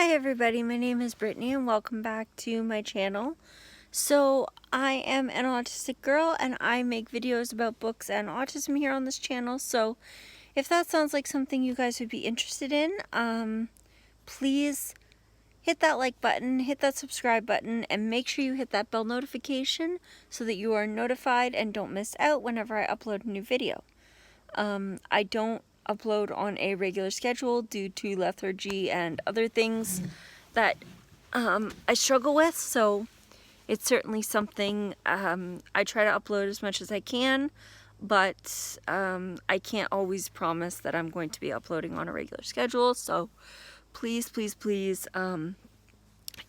Hi everybody, my name is Brittany and welcome back to my channel. So I am an autistic girl and I make videos about books and autism here on this channel. So if that sounds like something you guys would be interested in, please hit that like button, hit that subscribe button, and make sure you hit that bell notification so that you are notified and don't miss out whenever I upload a new video. I don't upload on a regular schedule due to lethargy and other things that I struggle with, so it's certainly something I try to upload as much as I can, but I can't always promise that I'm going to be uploading on a regular schedule. So please, please, please,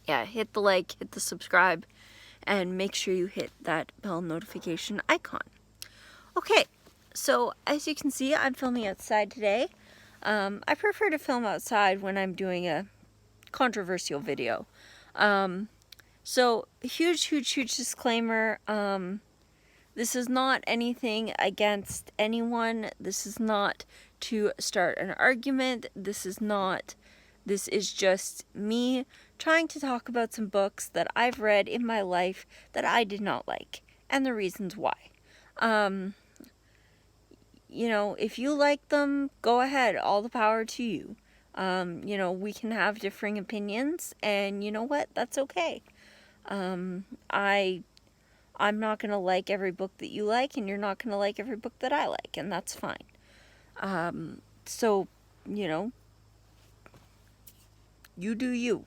yeah, hit the like, hit the subscribe, and make sure you hit that bell notification icon. Okay, so as you can see, I'm filming outside today. I prefer to film outside when I'm doing a controversial video. So huge disclaimer, this is not anything against anyone. This is not to start an argument. This is just me trying to talk about some books that I've read in my life that I did not like and the reasons why. You know, if you like them, go ahead, all the power to you. You know, we can have differing opinions, and you know what? That's okay. I'm not going to like every book that you like, and you're not going to like every book that I like, and that's fine. So, you know, you do you,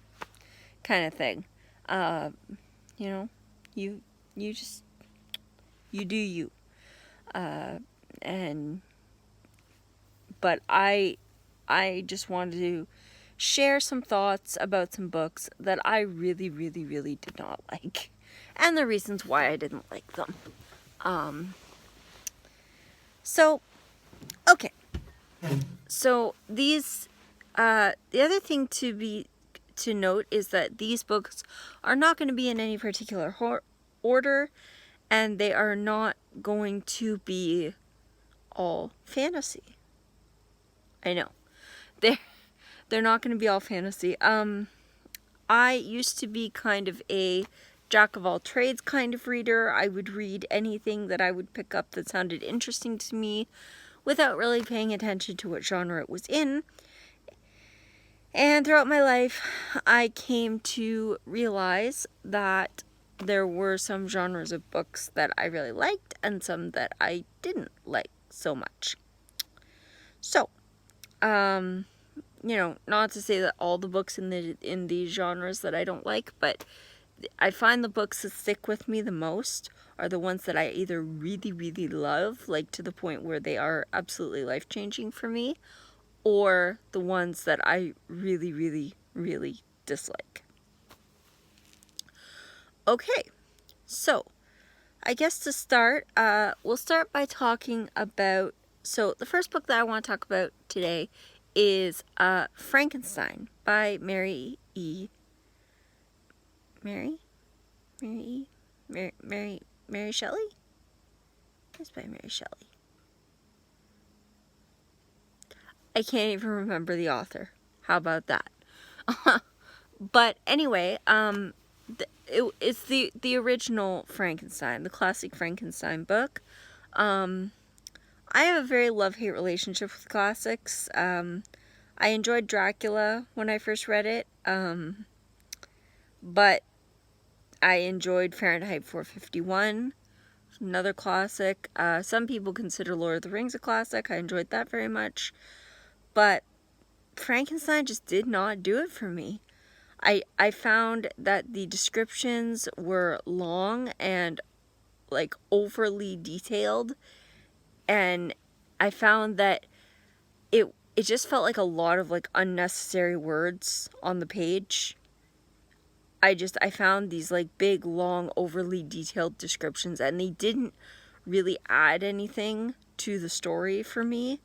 kind of thing. You know, you do you. But I just wanted to share some thoughts about some books that I really did not like, and the reasons why I didn't like them. So, okay. So these, the other thing to note is that these books are not going to be in any particular order, and they are not going to be all fantasy. I know. They're not going to be all fantasy. I used to be kind of a jack of all trades kind of reader. I would read anything that I would pick up that sounded interesting to me without really paying attention to what genre it was in. And throughout my life, I came to realize that there were some genres of books that I really liked and some that I didn't like so much. So, you know, not to say that all the books in these genres that I don't like, but I find the books that stick with me the most are the ones that I either really love, like to the point where they are absolutely life-changing for me, or the ones that I really dislike. Okay, so I guess to start, we'll start by talking about, so the first book that I want to talk about today is Frankenstein by Mary Shelley? It's by Mary Shelley. I can't even remember the author. How about that? But anyway, it's the original Frankenstein, the classic Frankenstein book. I have a very love-hate relationship with classics. I enjoyed Dracula when I first read it, but I enjoyed Fahrenheit 451, another classic. Some people consider Lord of the Rings a classic. I enjoyed that very much, but Frankenstein just did not do it for me. I found that the descriptions were long and like overly detailed, and I found that it just felt like a lot of like unnecessary words on the page. I found these like big, long, overly detailed descriptions, and they didn't really add anything to the story for me.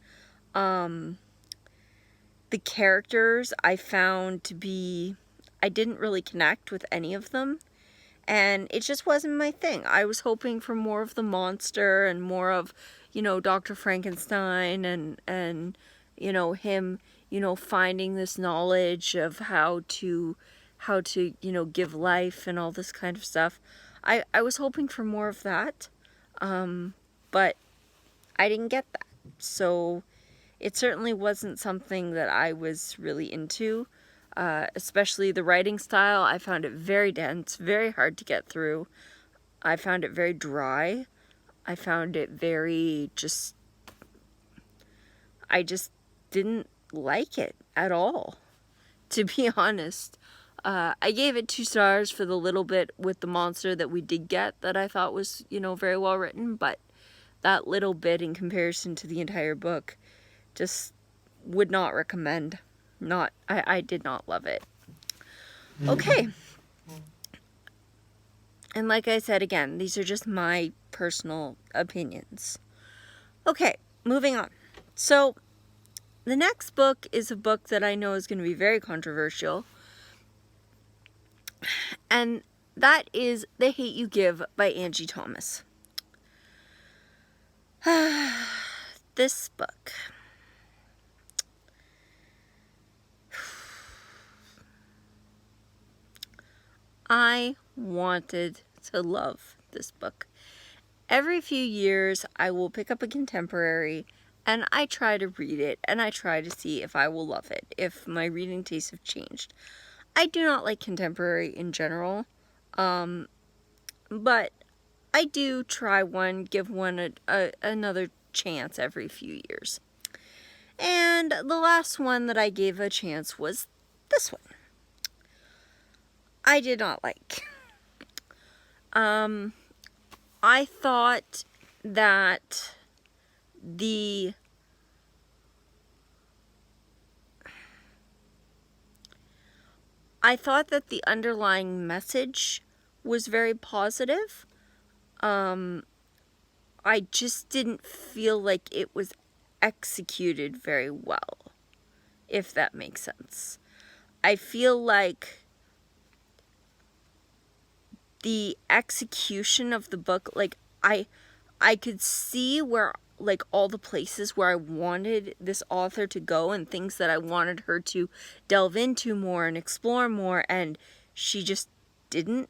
The characters I found to be, I didn't really connect with any of them, and it just wasn't my thing. I was hoping for more of the monster and more of, you know, Dr. Frankenstein and him, finding this knowledge of how to, give life and all this kind of stuff. I was hoping for more of that, but I didn't get that. So it certainly wasn't something that I was really into, especially the writing style. I found it very dense, very hard to get through. I found it very dry. I found it very I just didn't like it at all, to be honest. I gave it 2 stars for the little bit with the monster that we did get that I thought was, very well written, but that little bit in comparison to the entire book, just would not recommend. I did not love it. Okay. And like I said again, these are just my personal opinions. Okay, moving on. So, the next book is a book that I know is going to be very controversial. And that is The Hate You Give by Angie Thomas. This book. I wanted to love this book. Every few years, I will pick up a contemporary and I try to read it and I try to see if I will love it, if my reading tastes have changed. I do not like contemporary in general, but I do try one, give one another chance every few years. And the last one that I gave a chance was this one. I did not like. I thought that the underlying message was very positive. I just didn't feel like it was executed very well, if that makes sense. I feel like the execution of the book, like, I could see where, like, all the places where I wanted this author to go and things that I wanted her to delve into more and explore more, and she just didn't.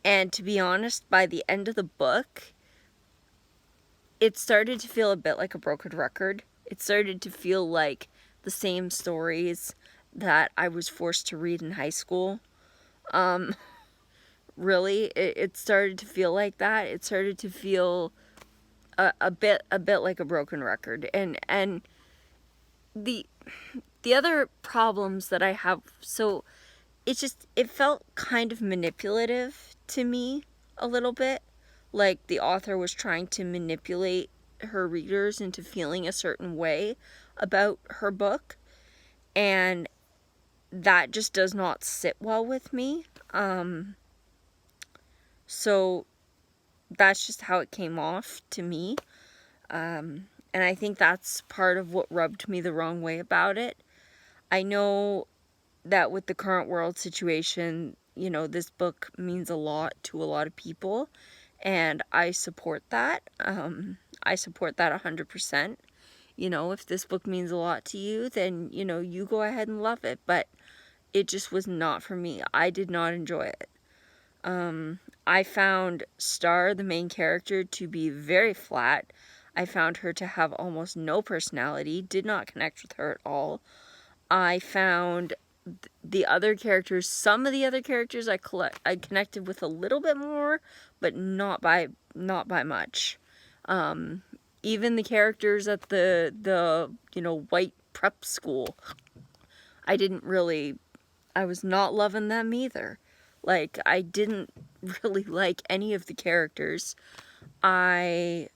And to be honest, by the end of the book, it started to feel a bit like a broken record. It started to feel like the same stories that I was forced to read in high school. Really, it started to feel like that. It started to feel a bit like a broken record. And the other problems that I have, so it felt kind of manipulative to me a little bit. Like the author was trying to manipulate her readers into feeling a certain way about her book. And that just does not sit well with me. So that's just how it came off to me. And I think that's part of what rubbed me the wrong way about it. I know that with the current world situation, this book means a lot to a lot of people, and I support that. I support that 100%. If this book means a lot to you, then, you go ahead and love it, but it just was not for me. I did not enjoy it. I found Star, the main character, to be very flat. I found her to have almost no personality, did not connect with her at all. I found the other characters, some of the other characters I connected with a little bit more, but not by much. Even the characters at the white prep school, I was not loving them either. Like, I didn't really like any of the characters. I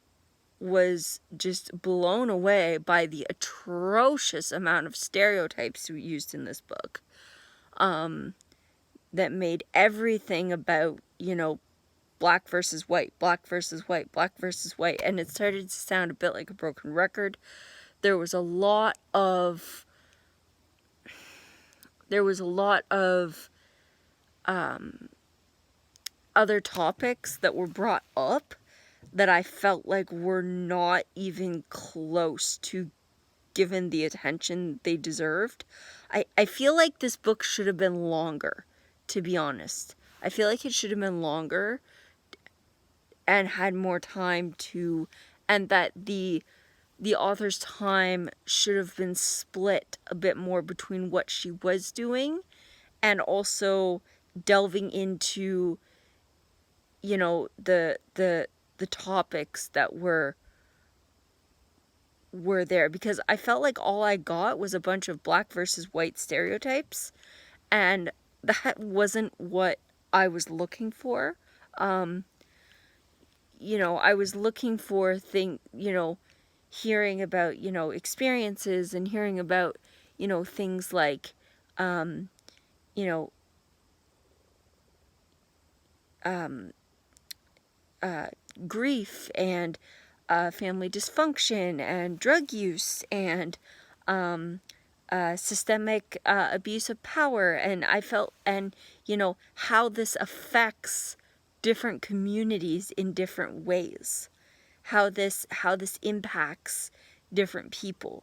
was just blown away by the atrocious amount of stereotypes used in this book. That made everything about, black versus white, black versus white, black versus white. And it started to sound a bit like a broken record. There was a lot of other topics that were brought up that I felt like were not even close to given the attention they deserved. I feel like this book should have been longer, to be honest. I feel like it should have been longer and had more time to, and that the author's time should have been split a bit more between what she was doing and also delving into, you know, the topics that were there, because I felt like all I got was a bunch of black versus white stereotypes, and that wasn't what I was looking for. You know, I was looking for hearing about, experiences, and hearing about, things like, you know, grief and family dysfunction and drug use and systemic abuse of power, and I felt, and how this affects different communities in different ways, how this impacts different people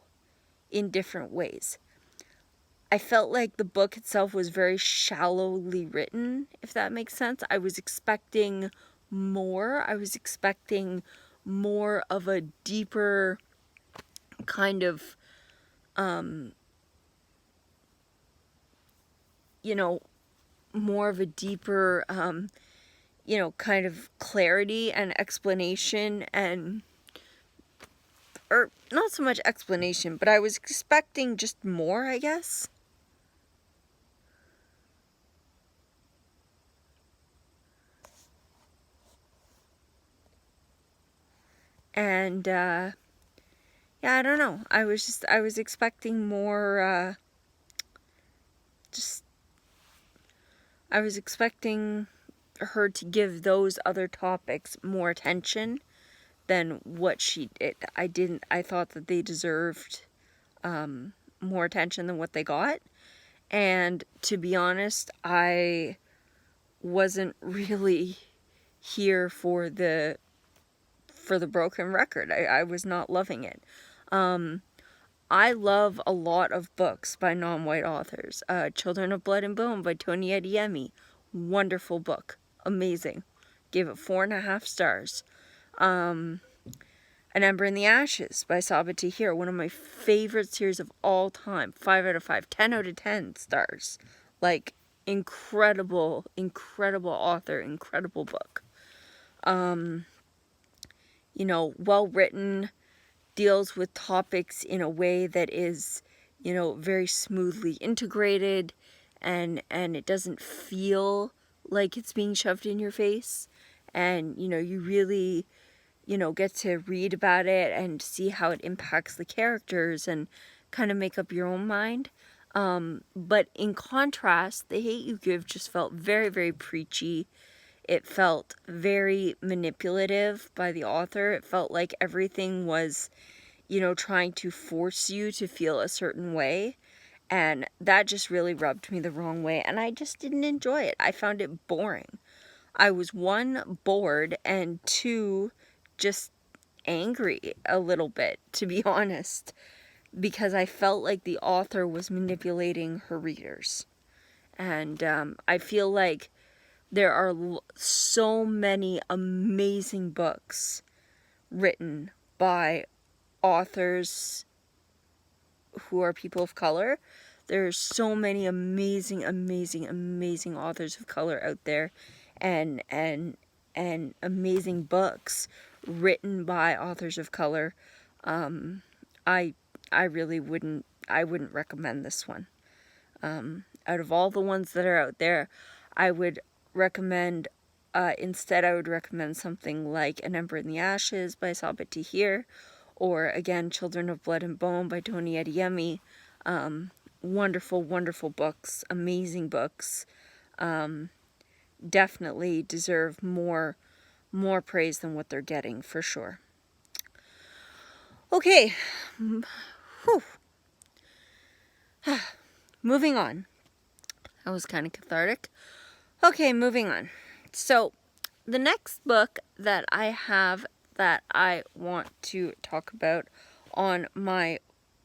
in different ways. I felt like the book itself was very shallowly written, if that makes sense. I was expecting more. I was expecting more of a deeper kind of, more of a deeper, kind of clarity and explanation, and, or not so much explanation, but I was expecting just more, I guess. And, yeah, I don't know. I was expecting more, I was expecting her to give those other topics more attention than what she did. I thought that they deserved, more attention than what they got. And to be honest, I wasn't really here for the broken record. I was not loving it. I love a lot of books by non-white authors. Children of Blood and Bone by Tony Adeyemi. Wonderful book. Amazing. Gave it 4.5 stars. An Ember in the Ashes by Sabaa Tahir. One of my favorite series of all time. 5 out of 5. 10 out of 10 stars. Like, incredible, incredible author. Incredible book. Well written, deals with topics in a way that is, very smoothly integrated, and it doesn't feel like it's being shoved in your face. And, you really, get to read about it and see how it impacts the characters and kind of make up your own mind. But in contrast, The Hate U Give just felt very, very preachy. It felt very manipulative by the author. It felt like everything was, trying to force you to feel a certain way. And that just really rubbed me the wrong way. And I just didn't enjoy it. I found it boring. I was, 1, bored, and 2, just angry a little bit, to be honest. Because I felt like the author was manipulating her readers. And I feel like there are so many amazing books written by authors who are people of color. There's so many amazing, amazing, amazing authors of color out there, and amazing books written by authors of color. I really wouldn't recommend this one. Out of all the ones that are out there, I would recommend, instead I would recommend something like An Ember in the Ashes by Sabaa Tahir, or again, Children of Blood and Bone by Tony Adeyemi. Wonderful, wonderful books, amazing books. Definitely deserve more praise than what they're getting, for sure. Okay. Whew. Moving on. That was kind of cathartic. Okay, moving on. So, the next book that I have that I want to talk about on my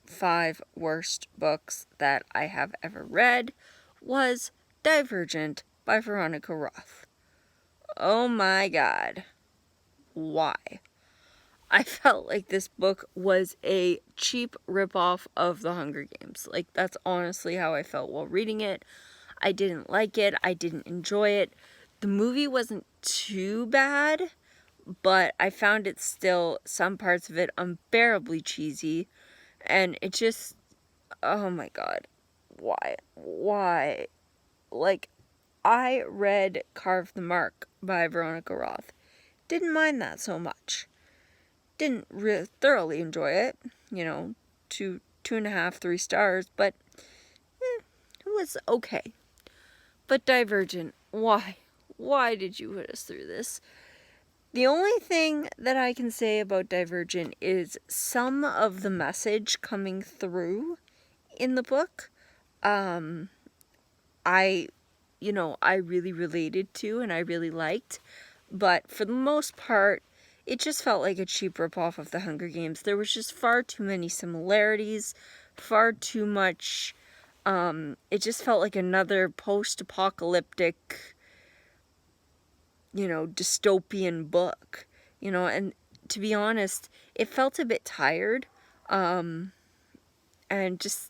5 worst books that I have ever read was Divergent by Veronica Roth. Oh my god. Why? I felt like this book was a cheap ripoff of The Hunger Games. Like, that's honestly how I felt while reading it. I didn't like it. I didn't enjoy it. The movie wasn't too bad, but I found it still, some parts of it, unbearably cheesy. And it just, oh my god. Why? Why? Like, I read Carve the Mark by Veronica Roth. Didn't mind that so much. Didn't thoroughly enjoy it. You know, 2.5, 3 stars, but it was okay. But Divergent, why? Why did you put us through this? The only thing that I can say about Divergent is some of the message coming through in the book, I really related to and I really liked. But for the most part, it just felt like a cheap ripoff of The Hunger Games. There was just far too many similarities, far too much. It just felt like another post-apocalyptic, dystopian book. And to be honest, it felt a bit tired. And it's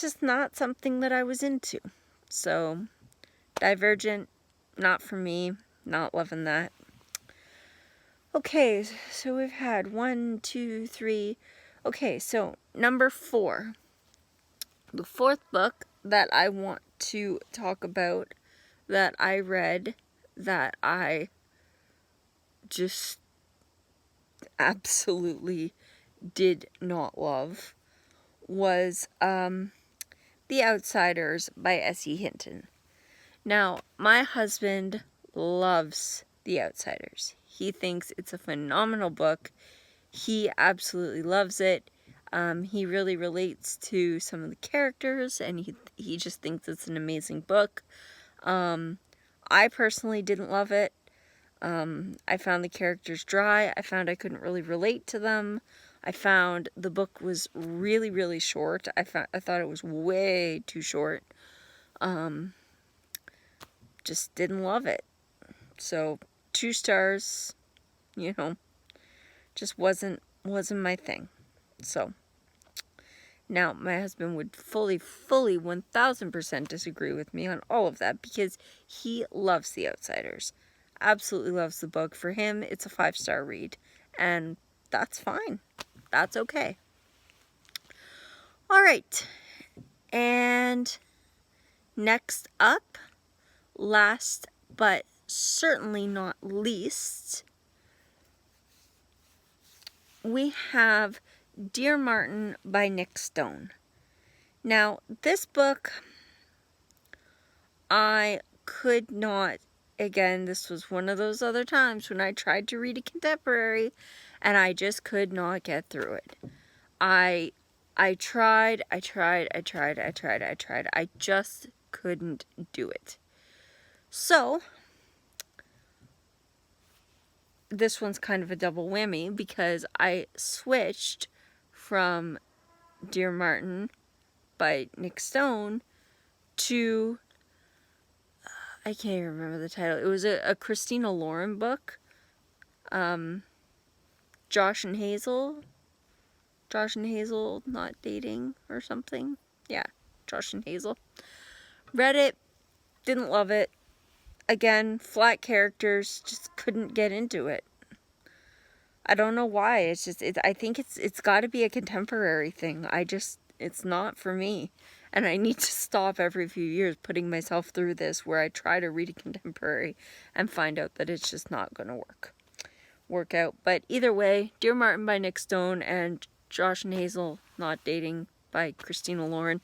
just not something that I was into. So, Divergent, not for me. Not loving that. Okay, so we've had 1, 2, 3. Okay, so number 4. The 4th book that I want to talk about that I read that I just absolutely did not love was The Outsiders by S.E. Hinton. Now, my husband loves The Outsiders. He thinks it's a phenomenal book. He absolutely loves it. He really relates to some of the characters, and he just thinks it's an amazing book. I personally didn't love it. I found the characters dry. I found I couldn't really relate to them. I found the book was really, really short. I thought it was way too short. Just didn't love it. So 2 stars, just wasn't my thing. So now my husband would fully 1000% disagree with me on all of that because he loves The Outsiders. Absolutely loves the book. For him, it's a 5-star read, and that's fine. That's okay. All right. And next up, last but certainly not least, we have Dear Martin by Nick Stone. Now, this book, I could not, again, this was one of those other times when I tried to read a contemporary and I just could not get through it. I tried. I just couldn't do it. So, this one's kind of a double whammy because I switched from Dear Martin by Nick Stone to, I can't even remember the title. It was a Christina Lauren book. Josh and Hazel Not Dating or something. Yeah, Josh and Hazel. Read it, didn't love it. Again, flat characters, just couldn't get into it. I don't know why. It's just, I think it's got to be a contemporary thing. It's not for me. And I need to stop every few years putting myself through this where I try to read a contemporary and find out that it's just not going to work out. But either way, Dear Martin by Nick Stone and Josh and Hazel Not Dating by Christina Lauren.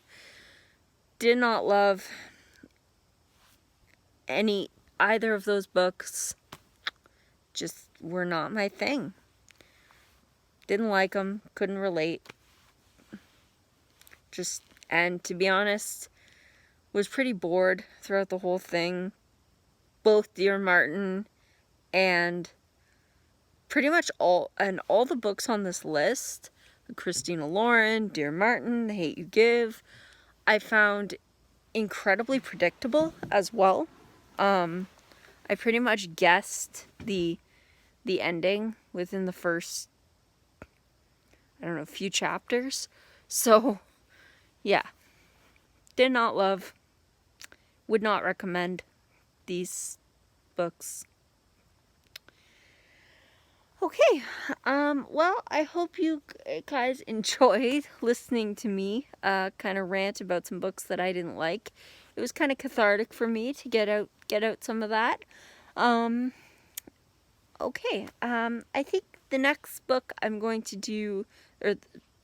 Did not love either of those books. Just were not my thing. Didn't like them, couldn't relate. And to be honest, was pretty bored throughout the whole thing. Both Dear Martin and pretty much all the books on this list, Christina Lauren, Dear Martin, The Hate You Give, I found incredibly predictable as well. I pretty much guessed the ending within the first, I don't know, few chapters. So, yeah. Did not love, would not recommend these books. Okay, well, I hope you guys enjoyed listening to me kind of rant about some books that I didn't like. It was kind of cathartic for me to get out some of that. Okay, I think the next book I'm going to do, or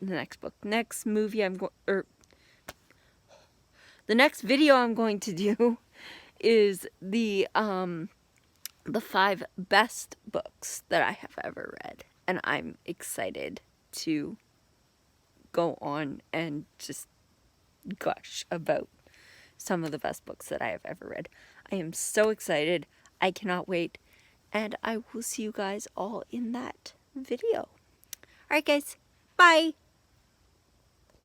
next movie the next video I'm going to do is the 5 best books that I have ever read. And I'm excited to go on and just gush about some of the best books that I have ever read. I am so excited. I cannot wait. And I will see you guys all in that video. Alright guys, bye!